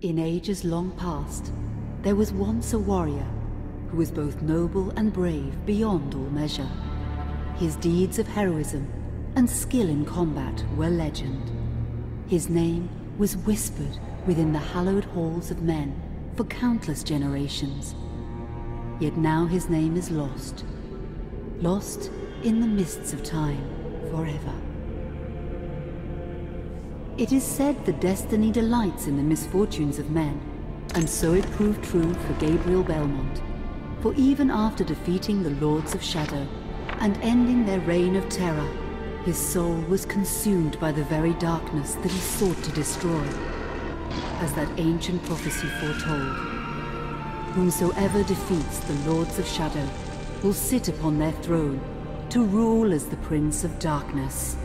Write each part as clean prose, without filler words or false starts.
In ages long past, there was once a warrior who was both noble and brave beyond all measure. His deeds of heroism and skill in combat were legend. His name was whispered within the hallowed halls of men for countless generations. Yet now his name is lost. Lost in the mists of time forever. It is said that destiny delights in the misfortunes of men, and so it proved true for Gabriel Belmont. For even after defeating the Lords of Shadow and ending their reign of terror, his soul was consumed by the very darkness that he sought to destroy. As that ancient prophecy foretold, whomsoever defeats the Lords of Shadow will sit upon their throne to rule as the Prince of Darkness.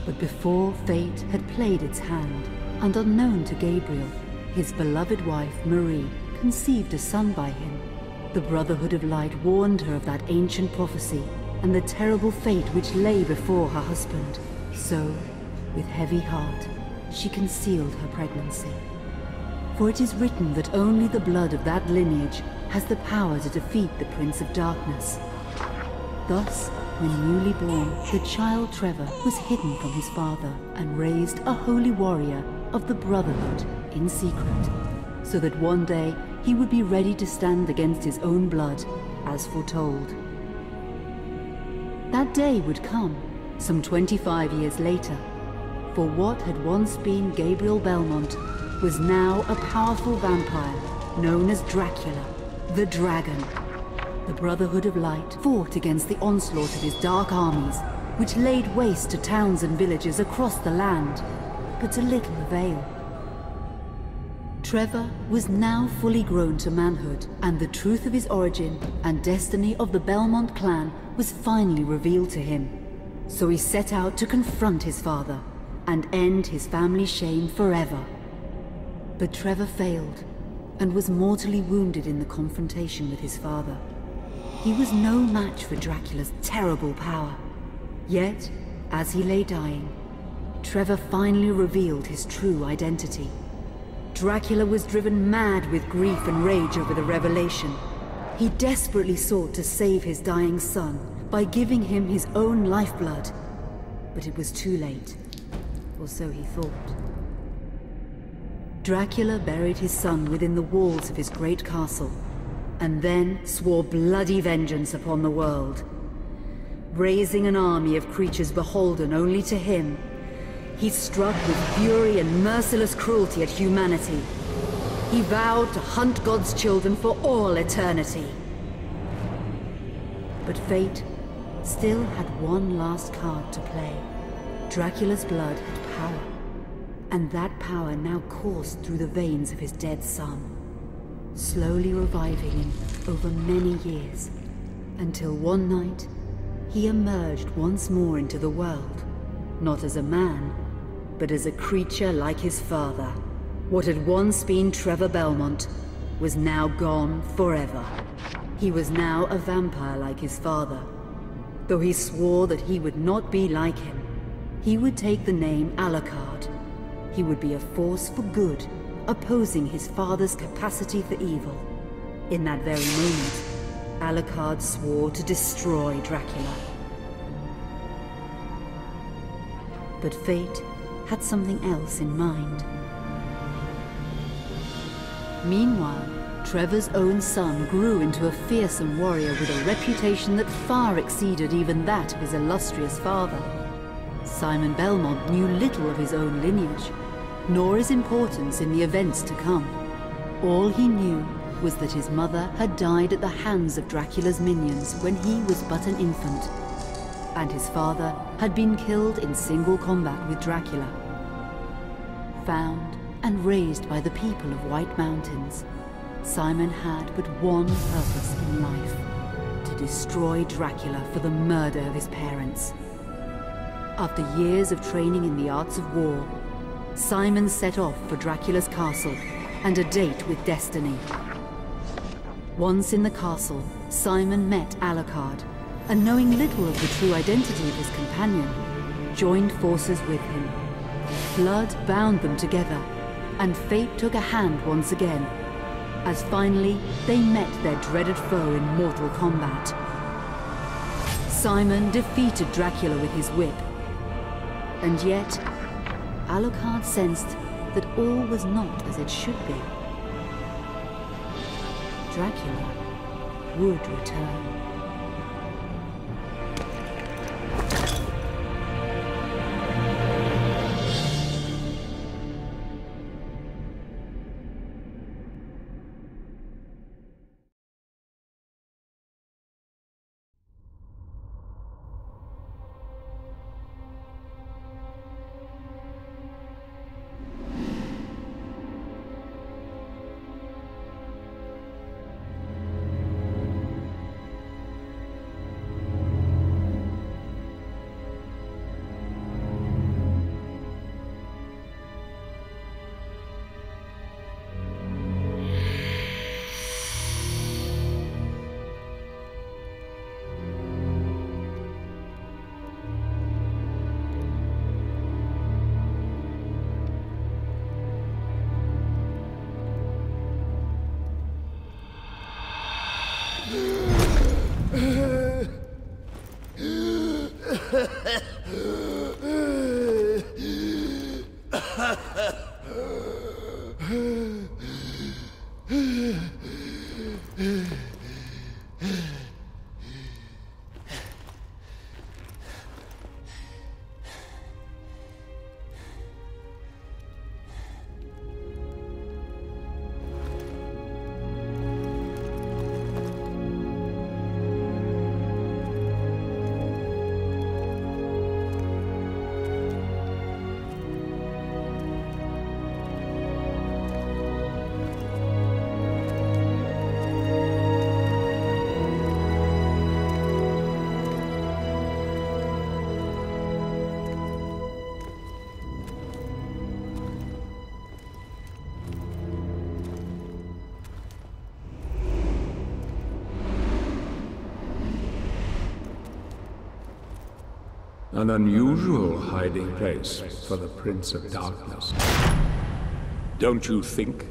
But before fate had played its hand, and unknown to Gabriel, his beloved wife Marie conceived a son by him. The Brotherhood of Light warned her of that ancient prophecy and the terrible fate which lay before her husband. So, with heavy heart, she concealed her pregnancy. For it is written that only the blood of that lineage has the power to defeat the Prince of Darkness. Thus, when newly born, the child Trevor was hidden from his father and raised a holy warrior of the Brotherhood in secret, so that one day he would be ready to stand against his own blood, as foretold. That day would come, some 25 years later, for what had once been Gabriel Belmont was now a powerful vampire known as Dracula, the Dragon. The Brotherhood of Light fought against the onslaught of his dark armies, which laid waste to towns and villages across the land, but to little avail. Trevor was now fully grown to manhood, and the truth of his origin and destiny of the Belmont clan was finally revealed to him. So he set out to confront his father and end his family's shame forever. But Trevor failed and was mortally wounded in the confrontation with his father. He was no match for Dracula's terrible power. Yet, as he lay dying, Trevor finally revealed his true identity. Dracula was driven mad with grief and rage over the revelation. He desperately sought to save his dying son by giving him his own lifeblood. But it was too late, or so he thought. Dracula buried his son within the walls of his great castle, and then swore bloody vengeance upon the world. Raising an army of creatures beholden only to him, he struck with fury and merciless cruelty at humanity. He vowed to hunt God's children for all eternity. But fate still had one last card to play. Dracula's blood had power, and that power now coursed through the veins of his dead son, slowly reviving him over many years, until one night he emerged once more into the world, not as a man, but as a creature like his father. What had once been Trevor Belmont was now gone forever. He was now a vampire like his father, though he swore that he would not be like him. He would take the name Alucard. He would be a force for good, opposing his father's capacity for evil. In that very moment, Alucard swore to destroy Dracula. But fate had something else in mind. Meanwhile, Trevor's own son grew into a fearsome warrior with a reputation that far exceeded even that of his illustrious father. Simon Belmont knew little of his own lineage, nor his importance in the events to come. All he knew was that his mother had died at the hands of Dracula's minions when he was but an infant, and his father had been killed in single combat with Dracula. Found and raised by the people of White Mountains, Simon had but one purpose in life: to destroy Dracula for the murder of his parents. After years of training in the arts of war, Simon set off for Dracula's castle and a date with destiny. Once in the castle, Simon met Alucard, and knowing little of the true identity of his companion, joined forces with him. Blood bound them together, and fate took a hand once again, as finally they met their dreaded foe in mortal combat. Simon defeated Dracula with his whip, and yet Alucard sensed that all was not as it should be. Dracula would return. An unusual hiding place for the Prince of Darkness. Don't you think?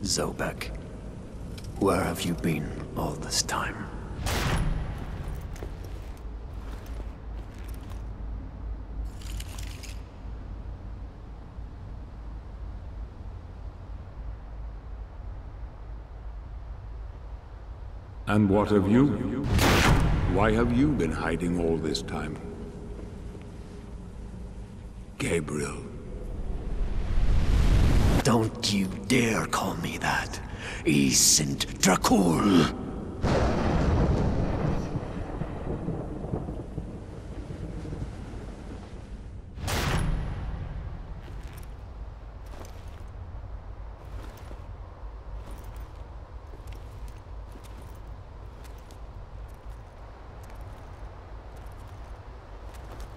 Zobek, where have you been all this time? And what of you? Why have you been hiding all this time? Gabriel. Don't you dare call me that. I sind Dracul.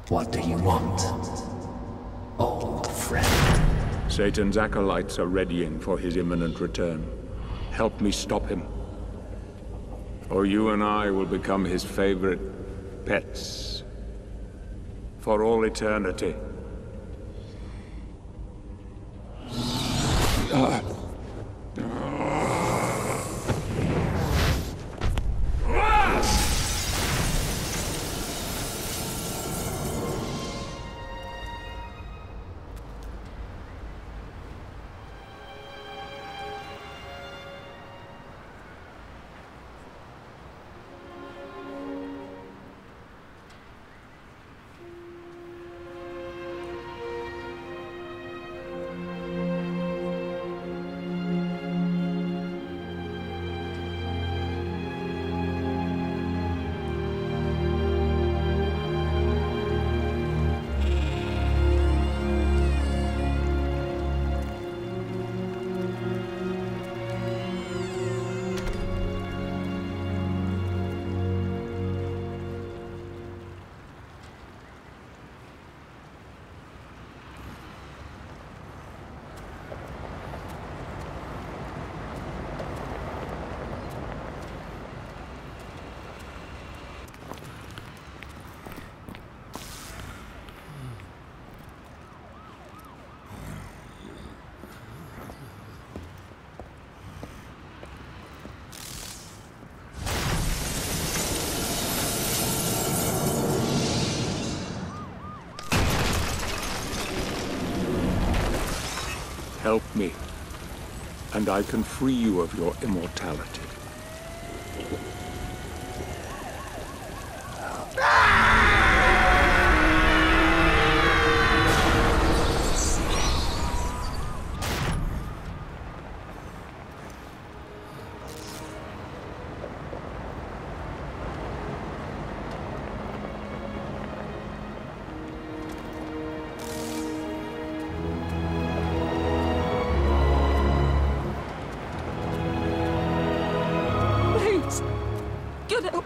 What do you want, old friend? Satan's acolytes are readying for his imminent return. Help me stop him, or you and I will become his favorite pets for all eternity. Help me, and I can free you of your immortality.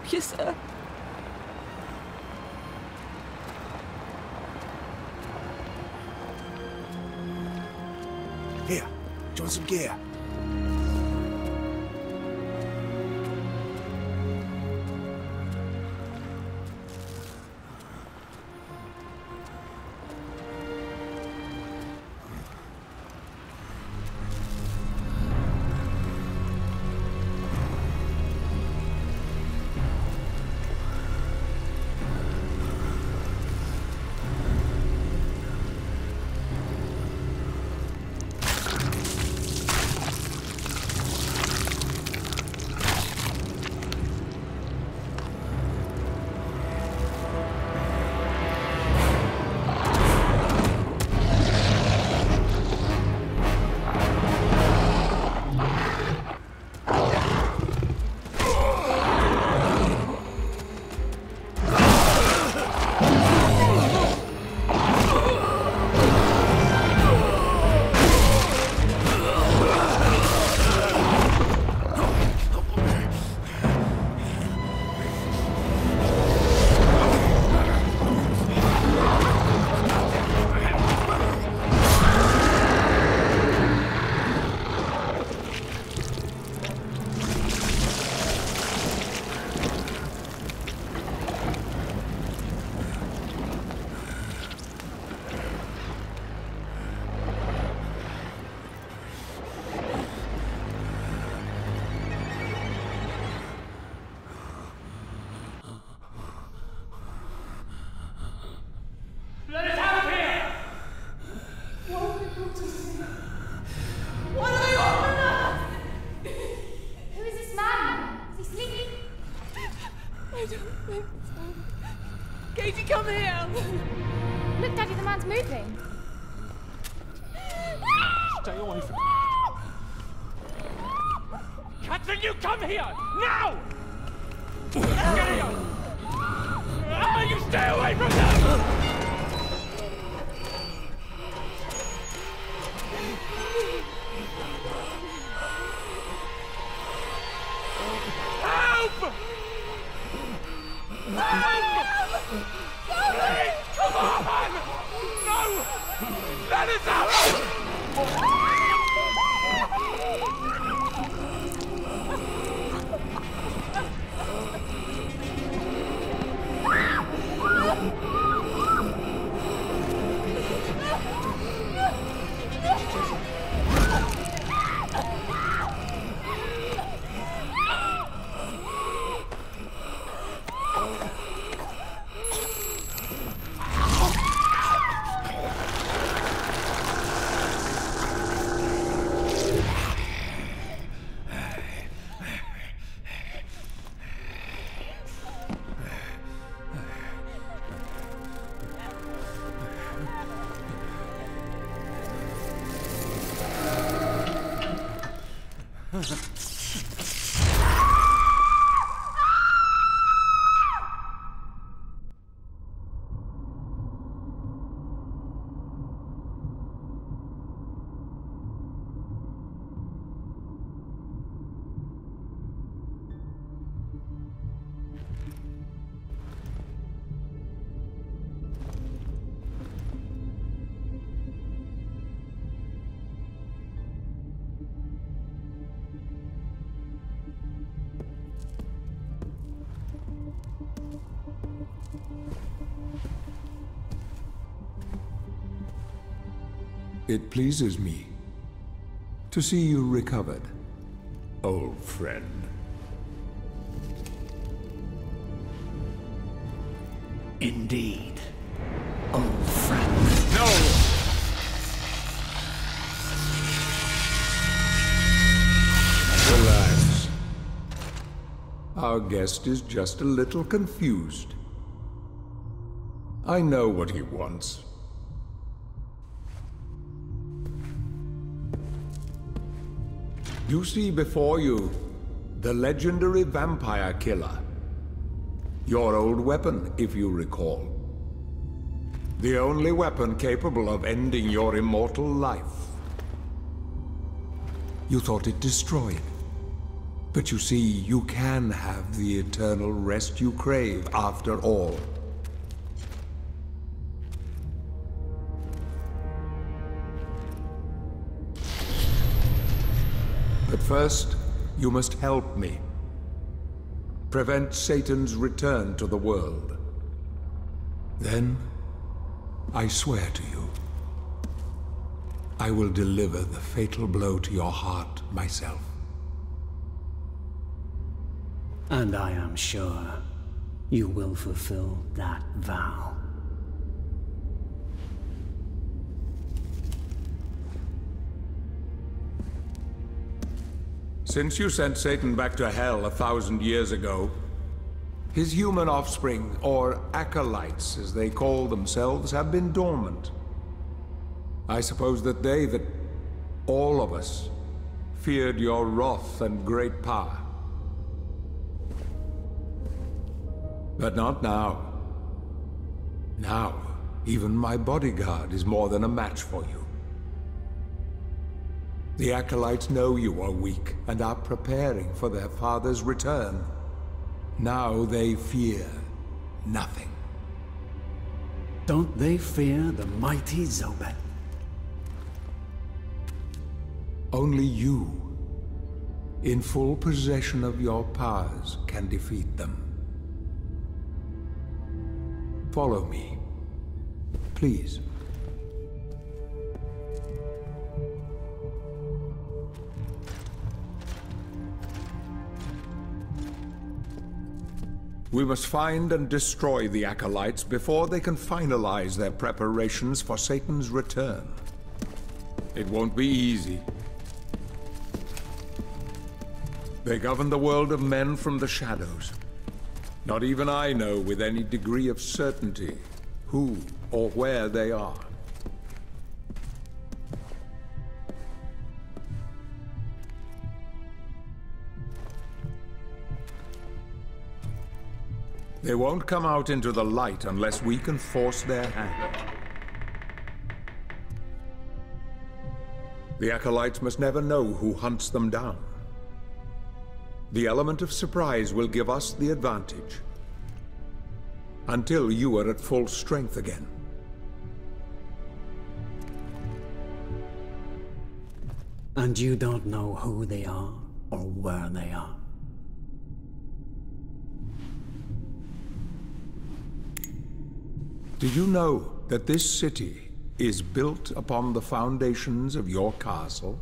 Yes, sir. Here, do you want some gear? Katie, come here! Look, Daddy, the man's moving. Stay away from me. Catherine, you come here! Now! Get here! You stay away from them! Help! Please, come on! No! Let us out! It pleases me to see you recovered, old friend. Indeed, old friend. No! Our guest is just a little confused. I know what he wants. You see before you the legendary vampire killer. Your old weapon, if you recall. The only weapon capable of ending your immortal life. You thought it destroyed. But you see, you can have the eternal rest you crave after all. But first, you must help me. Prevent Satan's return to the world. Then, I swear to you, I will deliver the fatal blow to your heart myself. And I am sure you will fulfill that vow. Since you sent Satan back to hell 1,000 years ago, his human offspring, or acolytes as they call themselves, have been dormant. I suppose that all of us, feared your wrath and great power. But not now. Now, even my bodyguard is more than a match for you. The acolytes know you are weak and are preparing for their father's return. Now they fear nothing. Don't they fear the mighty Zobek? Only you, in full possession of your powers, can defeat them. Follow me, please. We must find and destroy the acolytes before they can finalize their preparations for Satan's return. It won't be easy. They govern the world of men from the shadows. Not even I know with any degree of certainty who or where they are. They won't come out into the light unless we can force their hand. The acolytes must never know who hunts them down. The element of surprise will give us the advantage. Until you are at full strength again. And you don't know who they are or where they are. Do you know that this city is built upon the foundations of your castle?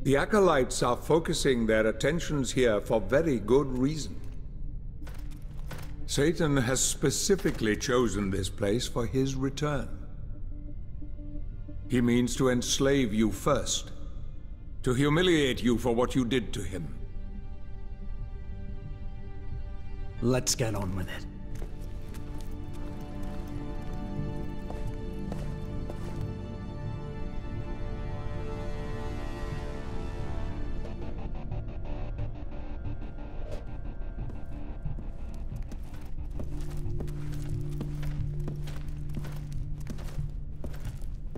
The acolytes are focusing their attentions here for very good reason. Satan has specifically chosen this place for his return. He means to enslave you first, to humiliate you for what you did to him. Let's get on with it.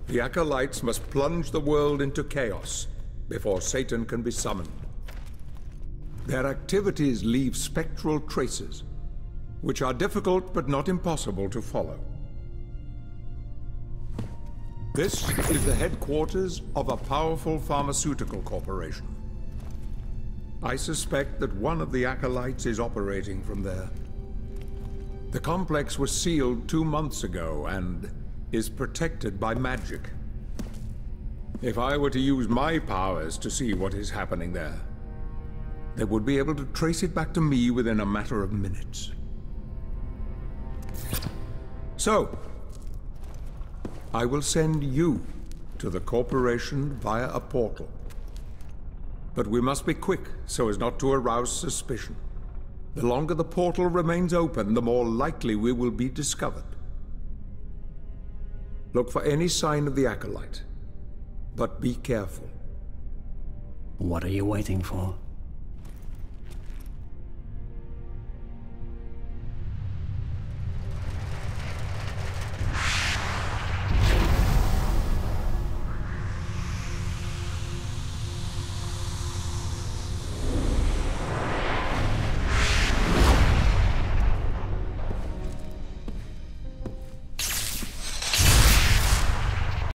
The acolytes must plunge the world into chaos before Satan can be summoned. Their activities leave spectral traces, which are difficult but not impossible to follow. This is the headquarters of a powerful pharmaceutical corporation. I suspect that one of the acolytes is operating from there. The complex was sealed 2 months ago and is protected by magic. If I were to use my powers to see what is happening there, they would be able to trace it back to me within a matter of minutes. So, I will send you to the corporation via a portal. But we must be quick so as not to arouse suspicion. The longer the portal remains open, the more likely we will be discovered. Look for any sign of the acolyte, but be careful. What are you waiting for?